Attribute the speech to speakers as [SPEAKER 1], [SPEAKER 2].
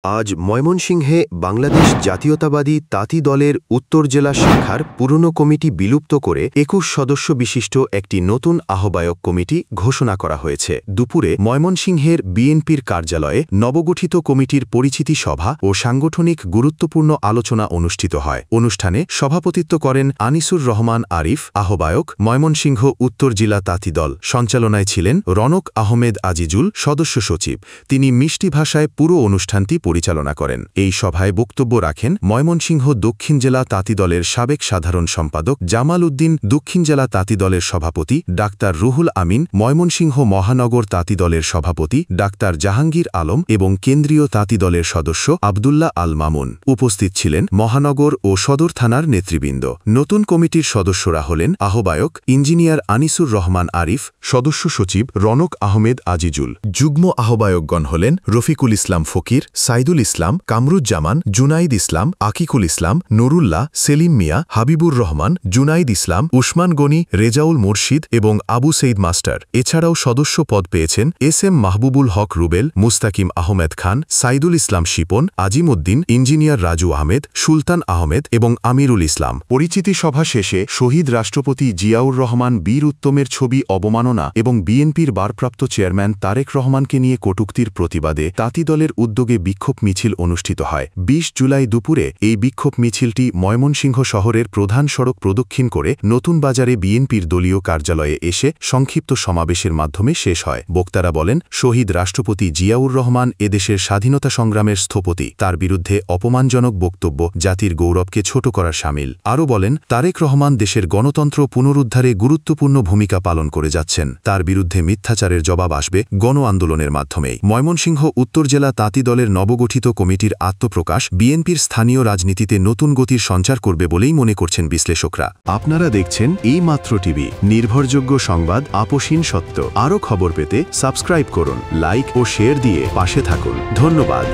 [SPEAKER 1] আজ ময়মনসিংহে বাংলাদেশ জাতীয়তাবাদী তাঁতি দলের উত্তর জেলা শাখার পুরনো কমিটি বিলুপ্ত করে ২১ সদস্য বিশিষ্ট একটি নতুন আহ্বায়ক কমিটি ঘোষণা করা হয়েছে। দুপুরে ময়মনসিংহের বিএনপির কার্যালয়ে নবগঠিত কমিটির পরিচিতি সভা ও সাংগঠনিক গুরুত্বপূর্ণ আলোচনা অনুষ্ঠিত হয়। অনুষ্ঠানে সভাপতিত্ব করেন আনিসুর রহমান আরিফ, আহ্বায়ক, ময়মনসিংহ উত্তর জেলা তাঁতি দল। সঞ্চালনায় ছিলেন রনক আহমেদ আজিজুল, সদস্য সচিব। তিনি মিষ্টি ভাষায় পুরো অনুষ্ঠানটি পরিচালনা করেন। এই সভায় বক্তব্য রাখেন ময়মনসিংহ দক্ষিণ জেলা তাঁতি দলের সাবেক সাধারণ সম্পাদক জামাল উদ্দিন, দক্ষিণ জেলা তাঁতি দলের সভাপতি ডাক্তার রুহুল আমিন, ময়মনসিংহ মহানগর তাঁতি দলের সভাপতি ডাক্তার জাহাঙ্গীর আলম এবং কেন্দ্রীয় তাঁতি দলের সদস্য আবদুল্লাহ আল মামুন। উপস্থিত ছিলেন মহানগর ও সদর থানার নেতৃবৃন্দ। নতুন কমিটির সদস্যরা হলেন আহ্বায়ক ইঞ্জিনিয়ার আনিসুর রহমান আরিফ, সদস্য সচিব রনক আহমেদ আজিজুল। যুগ্ম আহ্বায়কগণ হলেন রফিকুল ইসলাম ফকির, সাইদুল ইসলাম, কামরুজ্জামান, জুনাইদ ইসলাম, আকিকুল ইসলাম, নুরুল্লাহ, সেলিম মিয়া, হাবিবুর রহমান, জুনাইদ ইসলাম, উসমান গনি, রেজাউল মুর্শিদ এবং আবু সঈদ মাস্টার। এছাড়াও সদস্য পদ পেয়েছেন এস.এম. মাহবুবুল হক রুবেল, মুস্তাকিম আহমেদ খান, সাইদুল ইসলাম শিপন, আজিম উদ্দিন, ইঞ্জিনিয়ার রাজু আহমেদ, সুলতান আহমেদ এবং আমিরুল ইসলাম। পরিচিতি সভা শেষে শহীদ রাষ্ট্রপতি জিয়াউর রহমান বীর উত্তমের ছবি অবমাননা এবং বিএনপির ভারপ্রাপ্ত চেয়ারম্যান তারেক রহমানকে নিয়ে কটূক্তির প্রতিবাদে তাঁতি দলের উদ্যোগে বিক্ষোভ মিছিল অনুষ্ঠিত হয়। ২০ জুলাই দুপুরে এই বিক্ষোভ মিছিলটি ময়মনসিংহ শহরের প্রধান সড়ক প্রদক্ষিণ করে নতুন বাজারে বিএনপির দলীয় কার্যালয়ে এসে সংক্ষিপ্ত সমাবেশের মাধ্যমে শেষ হয়। বক্তারা বলেন, শহীদ রাষ্ট্রপতি জিয়াউর রহমান এদেশের স্বাধীনতা সংগ্রামের স্থপতি। তার বিরুদ্ধে অপমানজনক বক্তব্য জাতির গৌরবকে ছোট করার শামিল। আরও বলেন, তারেক রহমান দেশের গণতন্ত্র পুনরুদ্ধারে গুরুত্বপূর্ণ ভূমিকা পালন করে যাচ্ছেন। তার বিরুদ্ধে মিথ্যাচারের জবাব আসবে গণ আন্দোলনের মাধ্যমেই। ময়মনসিংহ উত্তর জেলা তাঁতি দলের নবগঠিত কমিটির আত্মপ্রকাশ বিএনপির স্থানীয় রাজনীতিতে নতুন গতির সঞ্চার করবে বলেই মনে করছেন বিশ্লেষকরা। আপনারা দেখছেন এই মাত্র টিভি, নির্ভরযোগ্য সংবাদ, আপোষহীন সত্য। আরও খবর পেতে সাবস্ক্রাইব করুন, লাইক ও শেয়ার দিয়ে পাশে থাকুন। ধন্যবাদ।